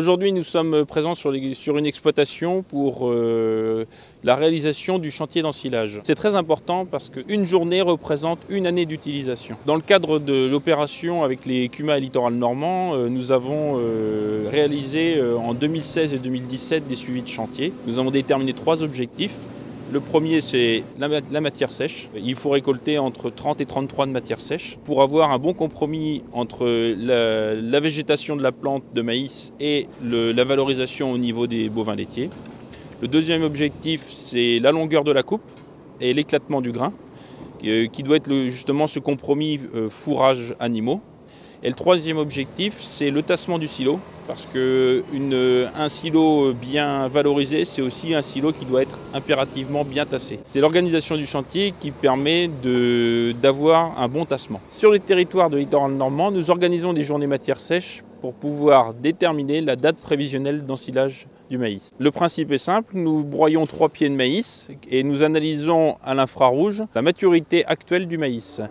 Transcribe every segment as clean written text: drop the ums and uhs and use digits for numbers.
Aujourd'hui, nous sommes présents sur une exploitation pour la réalisation du chantier d'ensilage. C'est très important parce qu'une journée représente une année d'utilisation. Dans le cadre de l'opération avec les CUMA et Littoral Normand, nous avons réalisé en 2016 et 2017 des suivis de chantier. Nous avons déterminé 3 objectifs. Le premier, c'est la matière sèche. Il faut récolter entre 30 et 33 de matière sèche pour avoir un bon compromis entre la végétation de la plante de maïs et la valorisation au niveau des bovins laitiers. Le deuxième objectif, c'est la longueur de la coupe et l'éclatement du grain, qui doit être justement ce compromis fourrage animaux. Et le troisième objectif, c'est le tassement du silo, parce qu'un silo bien valorisé, c'est aussi un silo qui doit être impérativement bien tassé. C'est l'organisation du chantier qui permet d'avoir un bon tassement. Sur les territoires de Littoral Normand, nous organisons des journées matière sèche pour pouvoir déterminer la date prévisionnelle d'ensilage du maïs. Le principe est simple, nous broyons 3 pieds de maïs et nous analysons à l'infrarouge la maturité actuelle du maïs.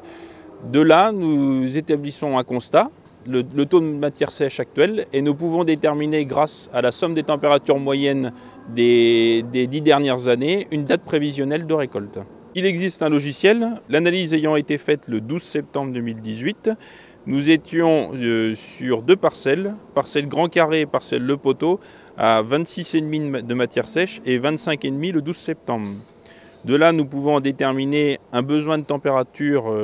De là, nous établissons un constat, le taux de matière sèche actuel, et nous pouvons déterminer, grâce à la somme des températures moyennes des 10 dernières années, une date prévisionnelle de récolte. Il existe un logiciel, l'analyse ayant été faite le 12 septembre 2018, nous étions sur 2 parcelles, parcelle Grand Carré et parcelle Le Poteau, à 26,5 de matière sèche et 25,5 le 12 septembre. De là, nous pouvons déterminer un besoin de température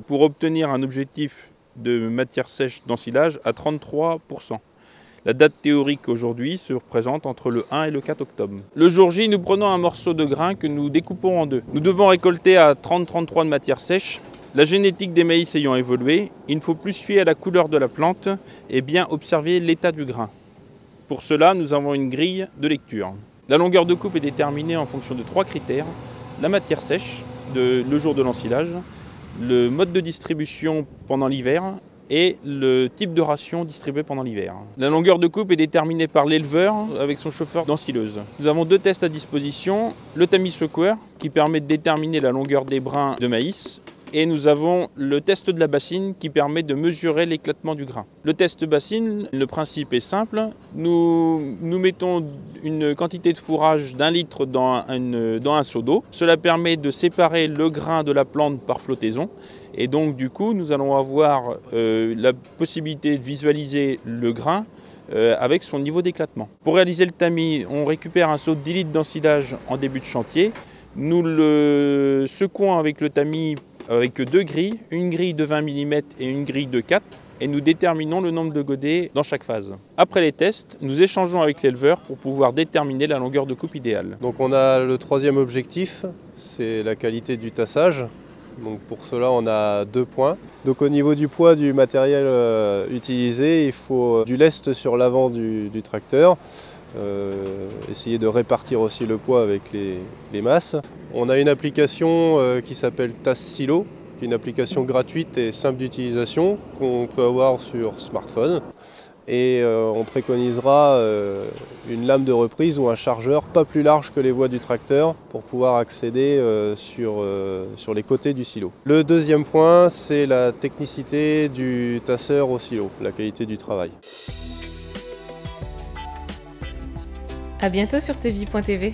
pour obtenir un objectif de matière sèche d'ensilage à 33%. La date théorique aujourd'hui se représente entre le 1 et le 4 octobre. Le jour J, nous prenons un morceau de grain que nous découpons en 2. Nous devons récolter à 30-33 de matière sèche. La génétique des maïs ayant évolué, il ne faut plus se fier à la couleur de la plante et bien observer l'état du grain. Pour cela, nous avons une grille de lecture. La longueur de coupe est déterminée en fonction de 3 critères. La matière sèche, le jour de l'ensilage, le mode de distribution pendant l'hiver et le type de ration distribué pendant l'hiver. La longueur de coupe est déterminée par l'éleveur avec son chauffeur d'ensileuse. Nous avons 2 tests à disposition, le tamis secoueur qui permet de déterminer la longueur des brins de maïs, et nous avons le test de la bassine qui permet de mesurer l'éclatement du grain. Le test bassine, le principe est simple. Nous mettons une quantité de fourrage d'1 litre dans un seau d'eau. Cela permet de séparer le grain de la plante par flottaison. Et donc du coup, nous allons avoir la possibilité de visualiser le grain avec son niveau d'éclatement. Pour réaliser le tamis, on récupère un seau de 10 litres d'ensilage en début de chantier. Nous le secouons avec le tamis avec 2 grilles, une grille de 20 mm et une grille de 4, et nous déterminons le nombre de godets dans chaque phase. Après les tests, nous échangeons avec l'éleveur pour pouvoir déterminer la longueur de coupe idéale. Donc on a le 3e objectif, c'est la qualité du tassage. Donc pour cela, on a 2 points. Donc au niveau du poids du matériel utilisé, il faut du lest sur l'avant du tracteur. Essayer de répartir aussi le poids avec les masses. On a une application qui s'appelle Tasse Silo, qui est une application gratuite et simple d'utilisation qu'on peut avoir sur smartphone. Et on préconisera une lame de reprise ou un chargeur pas plus large que les voies du tracteur pour pouvoir accéder sur les côtés du silo. Le 2e point, c'est la technicité du tasseur au silo, la qualité du travail. À bientôt sur tevy.tv.